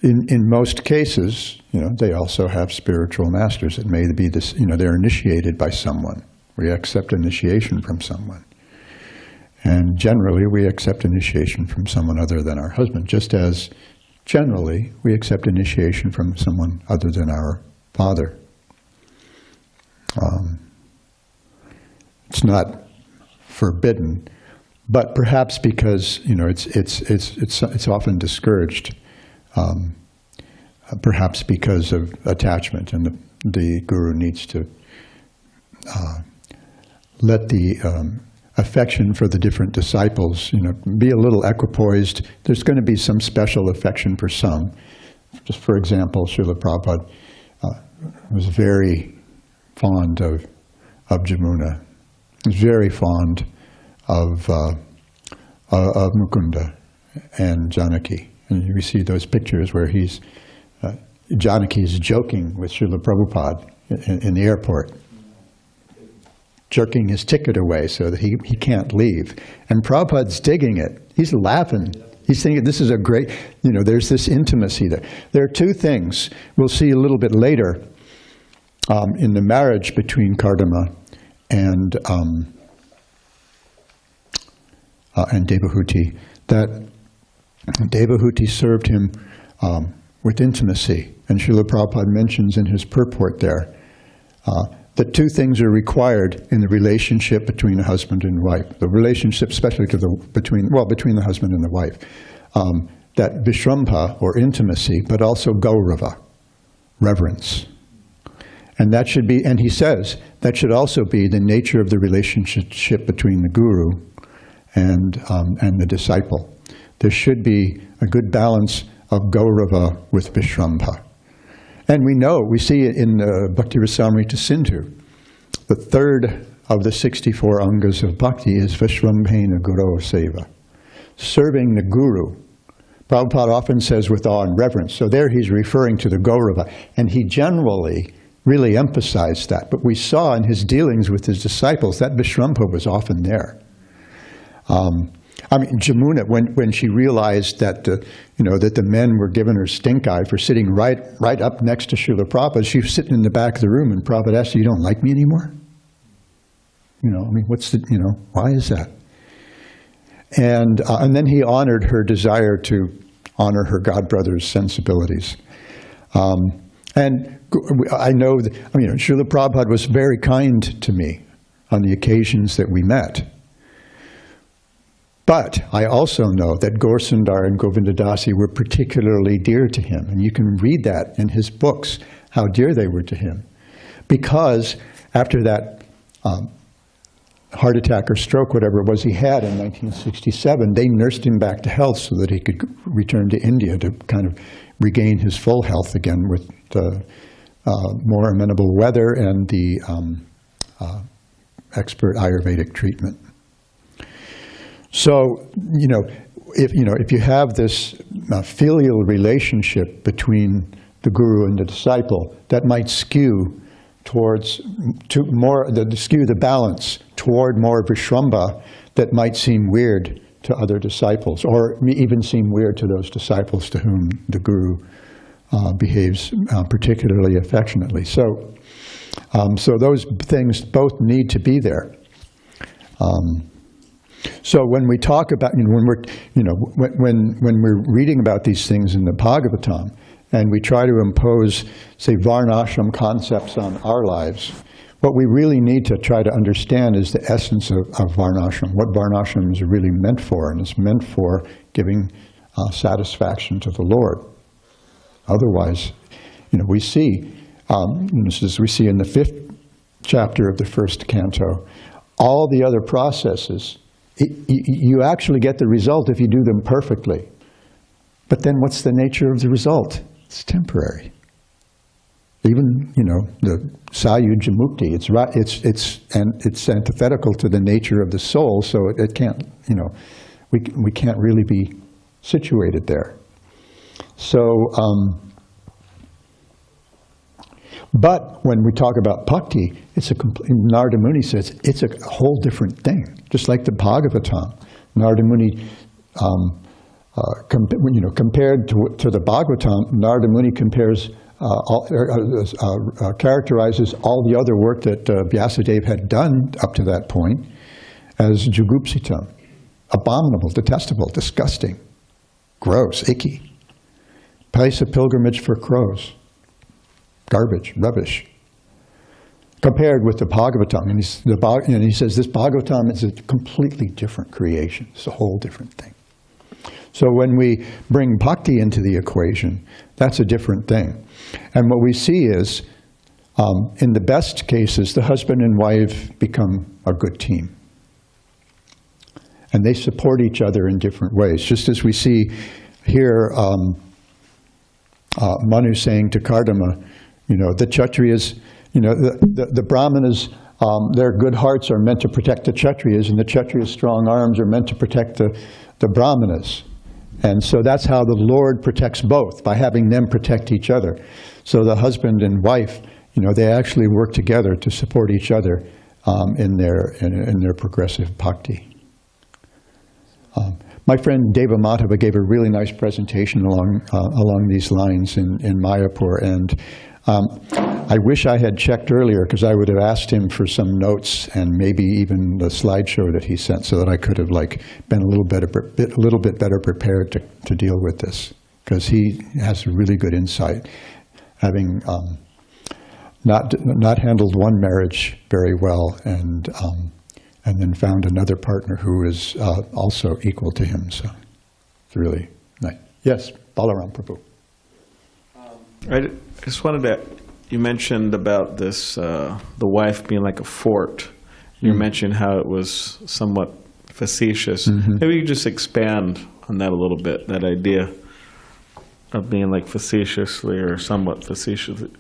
in most cases, they also have spiritual masters. It may be this, they're initiated by someone. We accept initiation from someone. And generally, we accept initiation from someone other than our husband, just as generally we accept initiation from someone other than our father. It's not forbidden, but perhaps because it's often discouraged, perhaps because of attachment, and the guru needs to let the affection for the different disciples, be a little equipoised. There's going to be some special affection for some. Just for example, Srila Prabhupada was very fond of Jamuna. He was very fond of Mukunda and Janaki. And we see those pictures where Janaki is joking with Srila Prabhupada in the airport, jerking his ticket away so that he can't leave. And Prabhupada's digging it. He's laughing. He's thinking this is a great, there's this intimacy there. There are two things we'll see a little bit later in the marriage between Kardama and Devahuti, that Devahuti served him with intimacy. And Srila Prabhupada mentions in his purport there that two things are required in the relationship between a husband and wife. The relationship, especially between the husband and the wife. That Vishrambha, or intimacy, but also Gaurava, reverence. And that should be, and he says, that should also be the nature of the relationship between the guru and the disciple. There should be a good balance of Gaurava with Vishrambha. And we see it in Bhakti Rasamrita Sindhu. The third of the 64 angas of bhakti is Vishrambhena Guru Seva, serving the guru. Prabhupada often says with awe and reverence. So there he's referring to the Gaurava, and he generally really emphasized that. But we saw in his dealings with his disciples that Vishrambha was often there. Jamuna, when she realized that that the men were giving her stink eye for sitting right up next to Srila Prabhupada, she was sitting in the back of the room, and Prabhupada asked her, "You don't like me anymore? Why is that?" And then he honored her desire to honor her godbrother's sensibilities. And I know that, Srila Prabhupada was very kind to me on the occasions that we met. But I also know that Gaur Sundar and Govindadasi were particularly dear to him. And you can read that in his books, how dear they were to him. Because after that heart attack or stroke, whatever it was he had in 1967, they nursed him back to health so that he could return to India to kind of regain his full health again with more amenable weather and the expert Ayurvedic treatment. So, if you have this filial relationship between the guru and the disciple, that might skew the balance toward more Vishrambha that might seem weird to other disciples, or even seem weird to those disciples to whom the guru behaves particularly affectionately. So those things both need to be there. So when we talk about, when we're reading about these things in the Bhagavatam, and we try to impose, say, varnashram concepts on our lives, what we really need to try to understand is the essence of varnashram, what varnashram is really meant for, and it's meant for giving satisfaction to the Lord. Otherwise, we see, as we see in the 5th chapter of the 1st canto, all the other processes, you actually get the result if you do them perfectly. But then what's the nature of the result? It's temporary. Even, the sayuja mukti, it's antithetical to the nature of the soul, so it can't, we can't really be situated there. So, But when we talk about bhakti, Nārada Muni says it's a whole different thing. Just like the Bhagavatam, Nārada Muni, compared to the Bhagavatam, Nārada Muni characterizes all the other work that Vyasadeva had done up to that point as jugupsitam, abominable, detestable, disgusting, gross, icky, place of pilgrimage for crows, garbage, rubbish. Compared with the Bhagavatam, and he says this Bhagavatam is a completely different creation. It's a whole different thing. So when we bring bhakti into the equation, that's a different thing. And what we see is, in the best cases, the husband and wife become a good team. And they support each other in different ways. Just as we see here, Manu saying to Kardama, the Kshatriyas, the Brahmanas, their good hearts are meant to protect the Kshatriyas, and the Kshatriyas' strong arms are meant to protect the Brahmanas. And so that's how the Lord protects both, by having them protect each other. So the husband and wife, they actually work together to support each other in their progressive bhakti. My friend Deva Madhava gave a really nice presentation along these lines in Mayapur, and I wish I had checked earlier, because I would have asked him for some notes and maybe even the slideshow that he sent, so that I could have been a little bit better prepared to deal with this, because he has really good insight, having not handled one marriage very well, and then found another partner who is also equal to him. So it's really nice. Yes, Balaram Prabhu.
I just wanted to, you mentioned about this, the wife being like a fort. You mentioned how it was somewhat facetious. Maybe you could just expand on that a little bit, that idea of being like facetiously or somewhat facetiously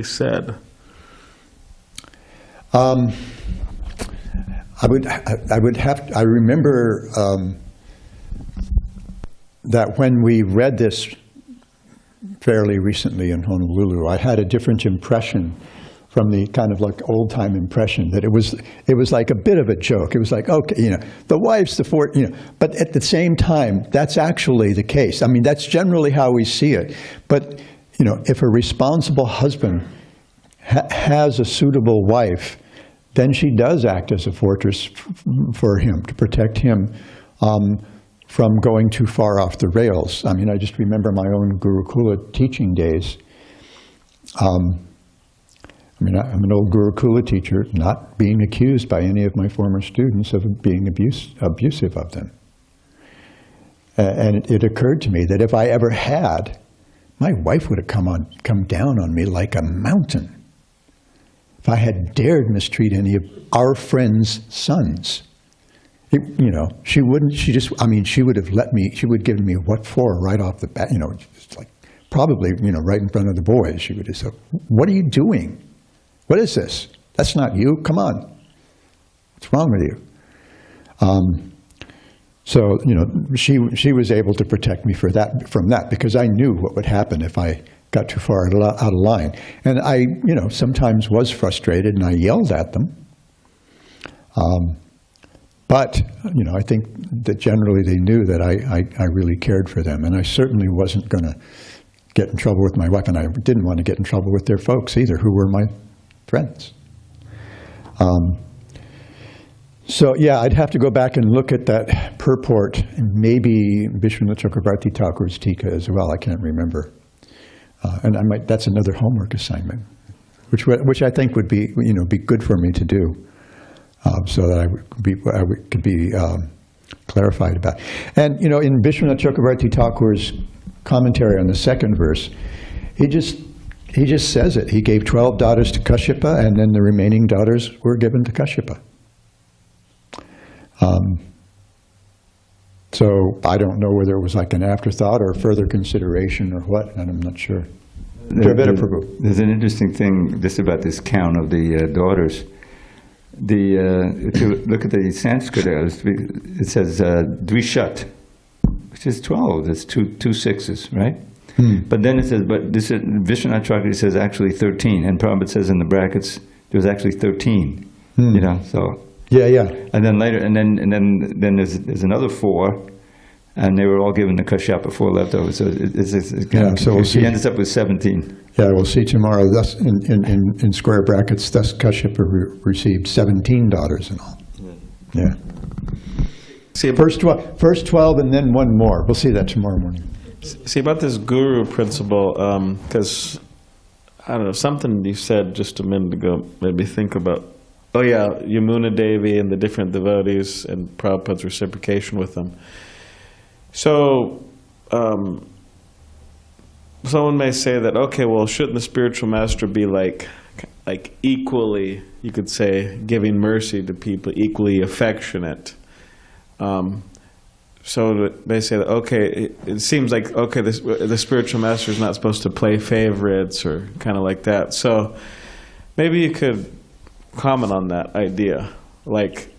said.
I remember that when we read this fairly recently in Honolulu, I had a different impression from the kind of old-time impression, that it was like a bit of a joke. It was like, okay, the wife's the fort, but at the same time, that's actually the case. I mean, that's generally how we see it. But, if a responsible husband has a suitable wife, then she does act as a fortress for him, to protect him from going too far off the rails. I mean, I just remember my own Gurukula teaching days. I'm an old Gurukula teacher, not being accused by any of my former students of being abusive of them. And it occurred to me that if I ever had, my wife would have come down on me like a mountain. If I had dared mistreat any of our friends' sons, she wouldn't. She would have let me. She would give me what for right off the bat. It's like probably right in front of the boys. She would have said, "What are you doing? What is this? That's not you. Come on. What's wrong with you?" So she was able to protect me from that, because I knew what would happen if I got too far out of line. And I, sometimes was frustrated, and I yelled at them. But, I think that generally they knew that I really cared for them. And I certainly wasn't going to get in trouble with my wife, and I didn't want to get in trouble with their folks either, who were my friends. So, yeah, I'd have to go back and look at that purport, and maybe Vishwanath Chakravarti Thakur's Tika as well. I can't remember. And that's another homework assignment, which I think would be good for me to do, so that I could be clarified about. And in Vishwanath Chakravarti Thakur's commentary on the second verse, he just says it. He gave 12 daughters to Kashyapa, and then the remaining daughters were given to Kashyapa. So I don't know whether it was like an afterthought or further consideration or what, and I'm not sure.
There's an interesting thing just about this count of the daughters. If you look at the Sanskrit, it says dvishat, which is 12. That's two sixes, right? But then it says, but this is, Vishwanath Chakravarti says actually 13, and Prabhupada says in the brackets there's actually 13. You know, so.
Yeah.
And then later, and then there's another 4, and they were all given to Kashyapa, 4 left over. So it's kind of
so we'll see.
He ends up with 17.
Yeah, we'll see tomorrow. Thus, in square brackets, thus Kashyapa received 17 daughters in all. Yeah.
See,
First 12 and then one more. We'll see that tomorrow morning.
See, about this guru principle, because, I don't know, something you said just a minute ago made me think about, oh yeah, Yamuna Devi and the different devotees and Prabhupada's reciprocation with them. So, someone may say that, okay, well, shouldn't the spiritual master be like equally, you could say, giving mercy to people, equally affectionate? So they say that, okay, it seems like, okay, the spiritual master is not supposed to play favorites or kind of like that. So maybe you could comment on that idea. Like,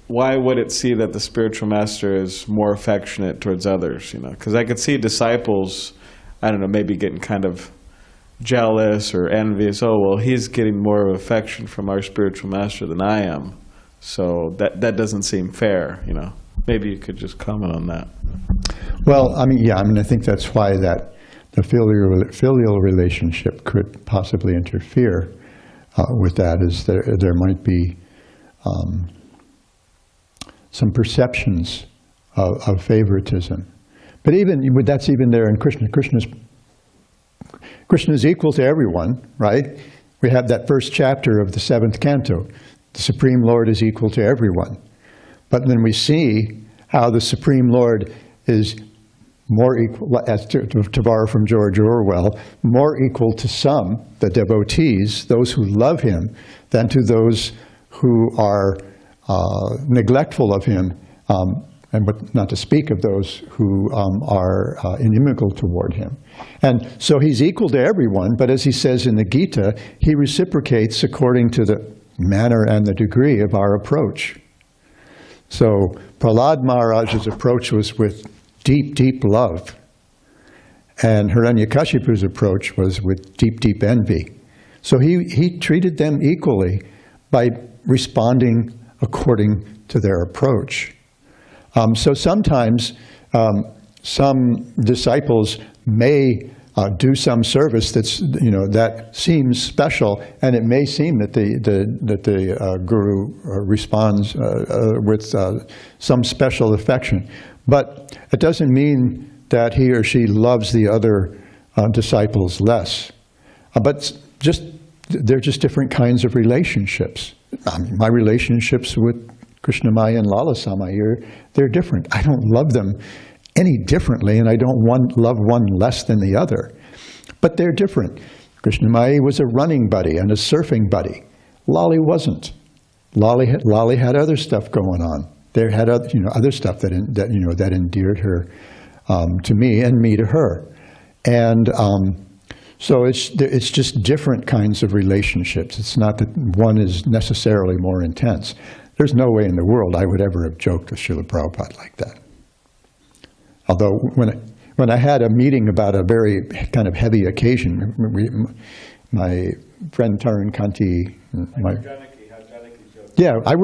why would it see that the spiritual master is more affectionate towards others? You know, because I could see disciples, I don't know, maybe getting kind of jealous or envious. Oh, well, he's getting more of affection from our spiritual master than I am. So that doesn't seem fair, you know. Maybe you could just comment on that.
Well, I think that's why that the filial relationship could possibly interfere with that, is there might be some perceptions of favoritism. But that's even there in Krishna. Krishna is equal to everyone, right? We have that first chapter of the 7th canto. The Supreme Lord is equal to everyone. But then we see how the Supreme Lord is more equal, as to borrow from George Orwell, more equal to some, the devotees, those who love him, than to those who are neglectful of him, and but not to speak of those who are inimical toward him. And so he's equal to everyone, but as he says in the Gita, he reciprocates according to the manner and the degree of our approach. So Prahlad Maharaj's approach was with deep, deep love, and Hiranyakashipu's approach was with deep, deep envy. So he treated them equally by responding according to their approach. So sometimes some disciples may do some service that seems special, and it may seem that the guru responds with some special affection, but it doesn't mean that he or she loves the other disciples less. But they're just different kinds of relationships. My relationships with Krishnamaya and Lalasamaya, they're different. I don't love them any differently, and I don't love one less than the other. But they're different. Krishnamaya was a running buddy and a surfing buddy. Lali wasn't. Lali had other stuff going on. There had other stuff that endeared her to me and me to her. And so it's just different kinds of relationships. It's not that one is necessarily more intense. There's no way in the world I would ever have joked with Srila Prabhupada like that. Although when I had a meeting about a very kind of heavy occasion, my friend Taran Kanti, I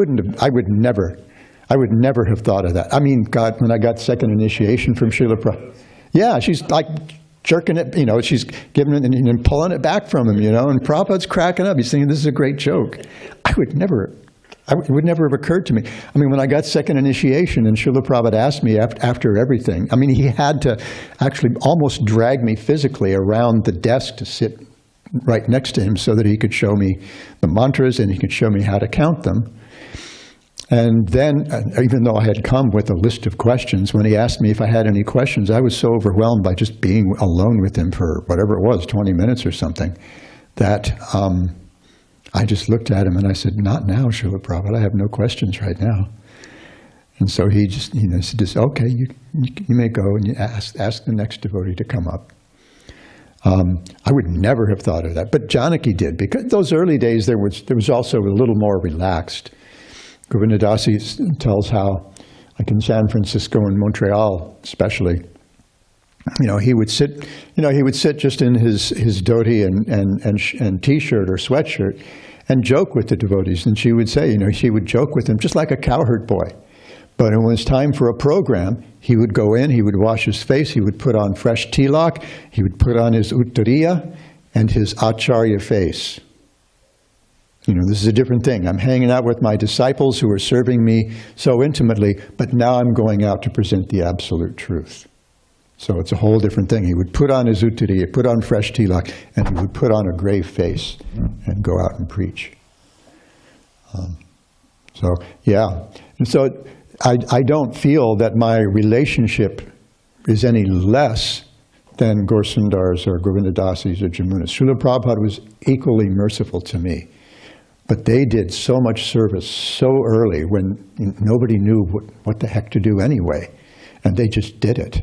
would never have thought of that. I mean, God, when I got second initiation from Srila Prabhupada, she's like jerking it, she's giving it and pulling it back from him, and Prabhupada's cracking up. He's thinking, this is a great joke. It would never have occurred to me. I mean, when I got second initiation and Srila Prabhupada asked me after everything, I mean, he had to actually almost drag me physically around the desk to sit right next to him so that he could show me the mantras and he could show me how to count them. And then, even though I had come with a list of questions, when he asked me if I had any questions, I was so overwhelmed by just being alone with him for whatever it was, 20 minutes or something, that I just looked at him and I said, not now, Srila Prabhupada, I have no questions right now. And so he just, said, okay, you may go and you ask the next devotee to come up. I would never have thought of that, but Janaki did, because those early days there was also a little more relaxed. Govindadasi tells how, like in San Francisco and Montreal especially, He would sit, just in his dhoti and t-shirt or sweatshirt and joke with the devotees. And she would say, she would joke with them just like a cowherd boy. But when it was time for a program, he would go in, he would wash his face, he would put on fresh tilak, he would put on his uttariya and his acharya face. This is a different thing. I'm hanging out with my disciples who are serving me so intimately, but now I'm going out to present the absolute truth. So it's a whole different thing. He would put on his uttariya, put on fresh tilak, and he would put on a grave face and go out and preach. And so I don't feel that my relationship is any less than Gaur Sundar's or Govindadasi's or Jamuna's. Srila Prabhupada was equally merciful to me. But they did so much service so early when nobody knew what the heck to do anyway. And they just did it.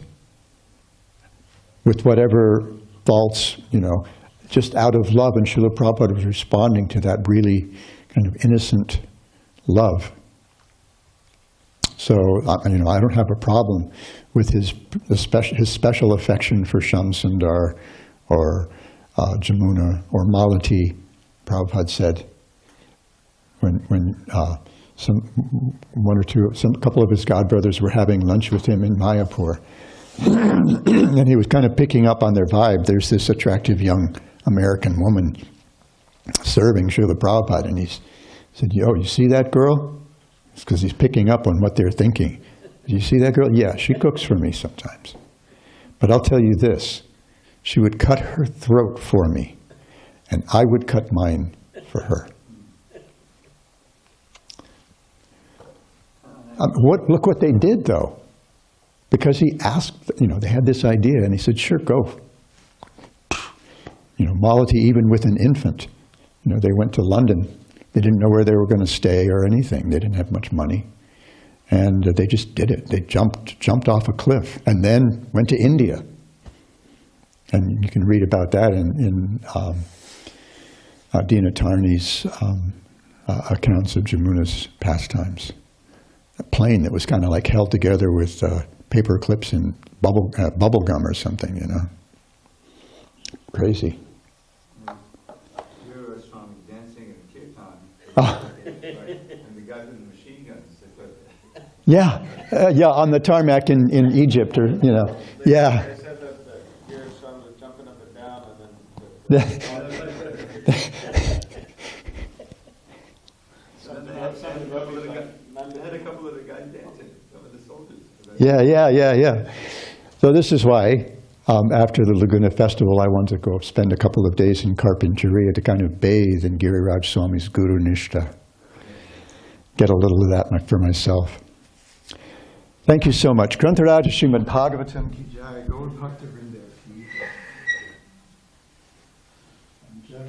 With whatever faults, just out of love. And Srila Prabhupada was responding to that really kind of innocent love. So, I don't have a problem with his special affection for Shyam Sundar or Jamuna or Malati. Prabhupada said, when a couple of his godbrothers were having lunch with him in Mayapur, and he was kind of picking up on their vibe. There's this attractive young American woman serving Srila Prabhupada, and he said, "Yo, you see that girl?" It's because he's picking up on what they're thinking. "You see that girl? Yeah, she cooks for me sometimes. But I'll tell you this, she would cut her throat for me, and I would cut mine for her." Look what they did, though. Because he asked, they had this idea, and he said, "Sure, go." Malati, even with an infant, they went to London. They didn't know where they were going to stay or anything. They didn't have much money. And they just did it. They jumped off a cliff and then went to India. And you can read about that in Dina Tarni's accounts of Jamuna's pastimes. A plane that was kind of like held together with paper clips and bubble gum or something, Crazy.
You were Swami dancing in Kirtan,
Oh.
and the guys with the machine guns,
Yeah, on the tarmac in Egypt, or
They
yeah.
said that the Swami was jumping up and down, and then they had a couple of the guys dancing, some of the soldiers.
Yeah. So this is why, after the Laguna Festival, I wanted to go spend a couple of days in Carpinteria to kind of bathe in Giriraj Swami's Guru Nishta. Get a little of that for myself. Thank you so much. Grantharaj Srimad Bhagavatam ki jai, Gaur Bhakta Vrinda ki jai.